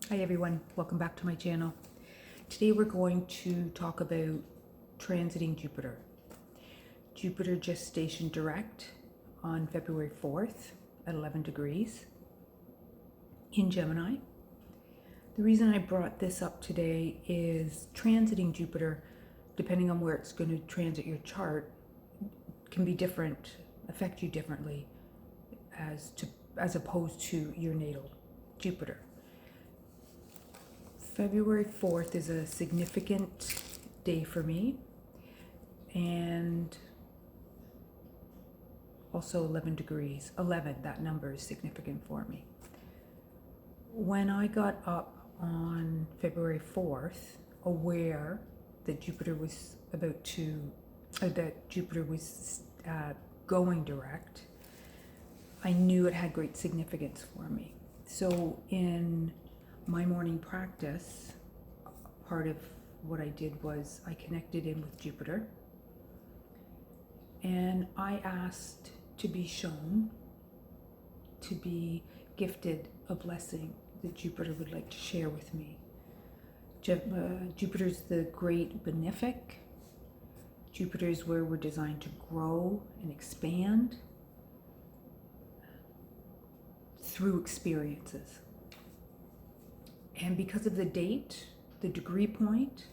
Hi everyone, welcome back to my channel. Today we're going to talk about transiting Jupiter. Jupiter just stationed direct on February 4th at 11 degrees in Gemini. The reason I brought this up today is transiting Jupiter, depending on where it's going to transit your chart, can be different, affect you differently as opposed to your natal Jupiter. February 4th is a significant day for me, and also 11 degrees. 11, that number is significant for me. When I got up on February 4th, aware that Jupiter was going direct, I knew it had great significance for me. So in my morning practice, part of what I did was I connected in with Jupiter and I asked to be shown, to be gifted a blessing that Jupiter would like to share with me. Jupiter's the great benefic. Jupiter is where we're designed to grow and expand through experiences. And because of the date, the degree point,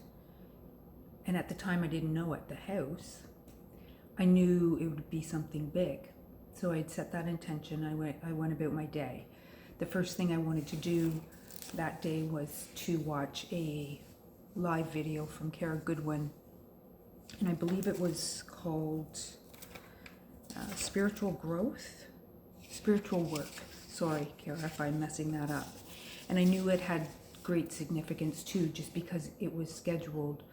and at the time I didn't know it, the house, I knew it would be something big. So I'd set that intention. I went about my day. The first thing I wanted to do that day was to watch a live video from Kara Goodwin, and I believe it was called Spiritual Work. Sorry, Kara, if I'm messing that up. And I knew it had great significance too, just because it was scheduled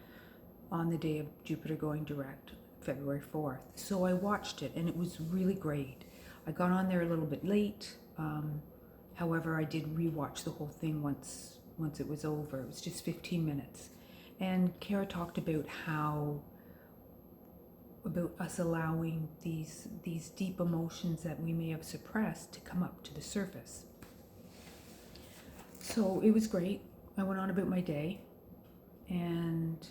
on the day of Jupiter going direct, February 4th. So I watched it and it was really great. I got on there a little bit late. However, I did rewatch the whole thing once it was over. It was just 15 minutes. And Kara talked about about us allowing these deep emotions that we may have suppressed to come up to the surface. So it was great. I went on about my day, and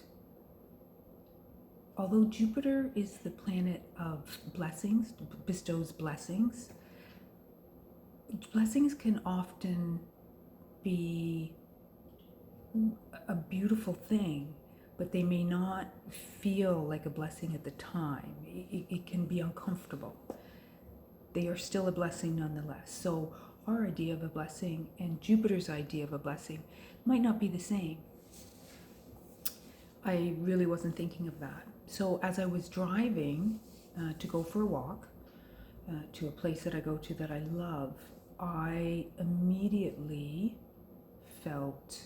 although Jupiter is the planet of blessings, bestows blessings, blessings can often be a beautiful thing, but they may not feel like a blessing at the time. It can be uncomfortable. They are still a blessing nonetheless. So our idea of a blessing and Jupiter's idea of a blessing might not be the same. I really wasn't thinking of that. So as I was driving to go for a walk to a place that I go to that I love, I immediately felt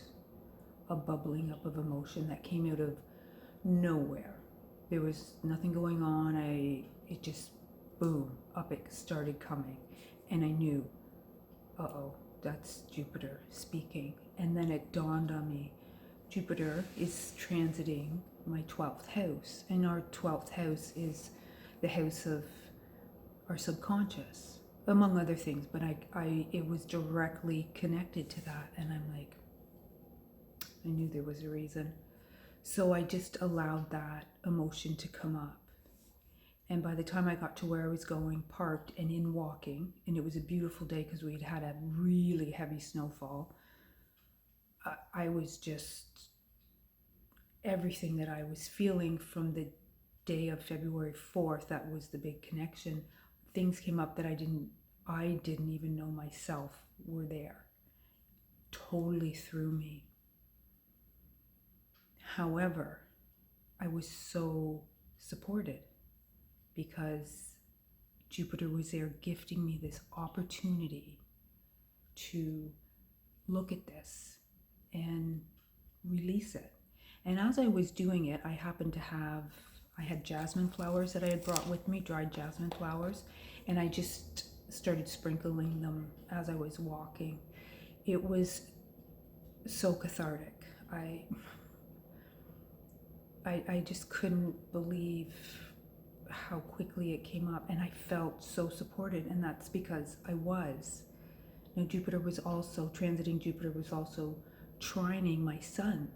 a bubbling up of emotion that came out of nowhere. There was nothing going on. It just, boom, up it started coming. And I knew, uh-oh, that's Jupiter speaking. And then it dawned on me, Jupiter is transiting my 12th house. And our 12th house is the house of our subconscious, among other things. But it was directly connected to that. And I'm like, I knew there was a reason. So I just allowed that emotion to come up. And by the time I got to where I was going, parked and in walking, and it was a beautiful day because we'd had a really heavy snowfall, I was just, everything that I was feeling from the day of February 4th, that was the big connection. Things came up that I didn't even know myself were there. Totally threw me. However, I was so supported because Jupiter was there gifting me this opportunity to look at this and release it. And as I was doing it, I had jasmine flowers that I had brought with me, dried jasmine flowers, and I just started sprinkling them as I was walking. It was so cathartic. I just couldn't believe how quickly it came up, and I felt so supported, and that's because I was. Now, transiting Jupiter was also trining my sun.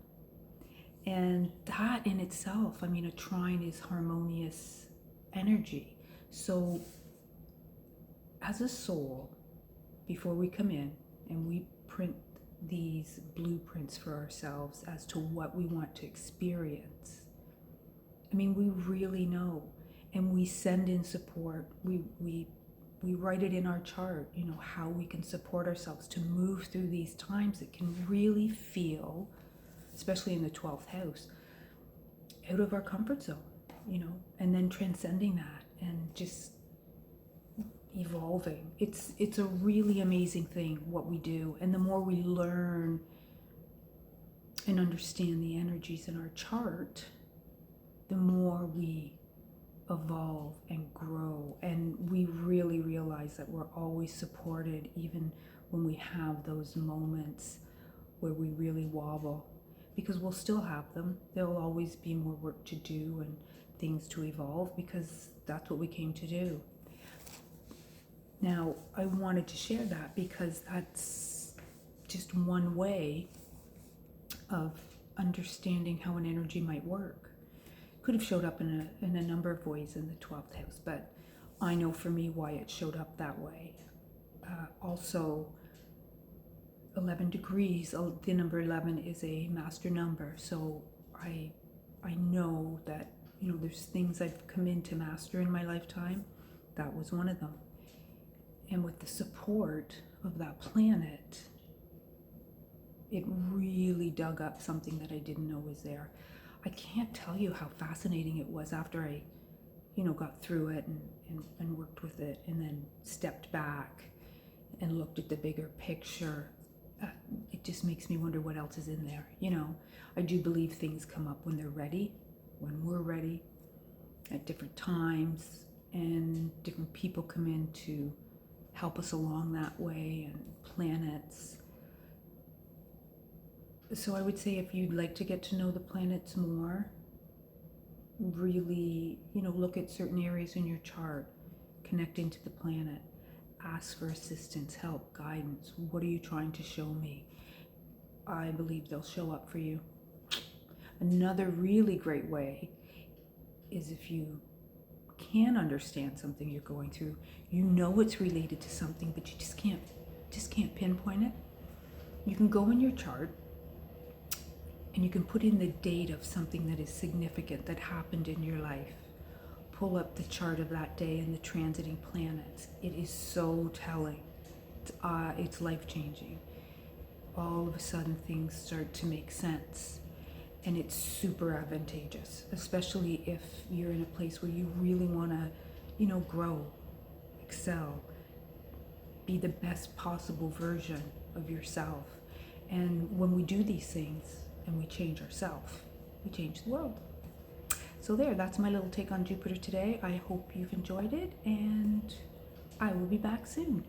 And that in itself, I mean, a trine is harmonious energy. So as a soul, before we come in and we print these blueprints for ourselves as to what we want to experience, I mean, we really know, and we send in support. We write it in our chart, you know, how we can support ourselves to move through these times that can really feel, especially in the 12th house, out of our comfort zone, you know, and then transcending that and just evolving. It's a really amazing thing what we do. And the more we learn and understand the energies in our chart, the more we evolve and grow. And we really realize that we're always supported, even when we have those moments where we really wobble, because we'll still have them. There'll always be more work to do and things to evolve, because that's what we came to do. Now, I wanted to share that because that's just one way of understanding how an energy might work. Could have showed up in a number of ways in the 12th house, but I know for me why it showed up that way. Also, 11 degrees, the number 11 is a master number, so I know that, you know, there's things I've come in to master in my lifetime. That was one of them. And with the support of that planet, it really dug up something that I didn't know was there. I can't tell you how fascinating it was after I, you know, got through it and worked with it, and then stepped back and looked at the bigger picture. It just makes me wonder what else is in there. You know, I do believe things come up when they're ready, when we're ready, at different times, and different people come in to help us along that way, and planets. So I would say, if you'd like to get to know the planets more, really, you know, look at certain areas in your chart, connect into the planet, ask for assistance, help, guidance. What are you trying to show me? I believe they'll show up for you. Another really great way is if you can understand something you're going through, you know it's related to something, but you just can't pinpoint it. You can go in your chart and you can put in the date of something that is significant that happened in your life. Pull up the chart of that day and the transiting planets. It is so telling. It's life-changing. All of a sudden things start to make sense. And it's super advantageous, especially if you're in a place where you really want to, you know, grow, excel, be the best possible version of yourself. And when we do these things and we change ourselves, we change the world. So that's my little take on Jupiter today. I hope you've enjoyed it, and I will be back soon.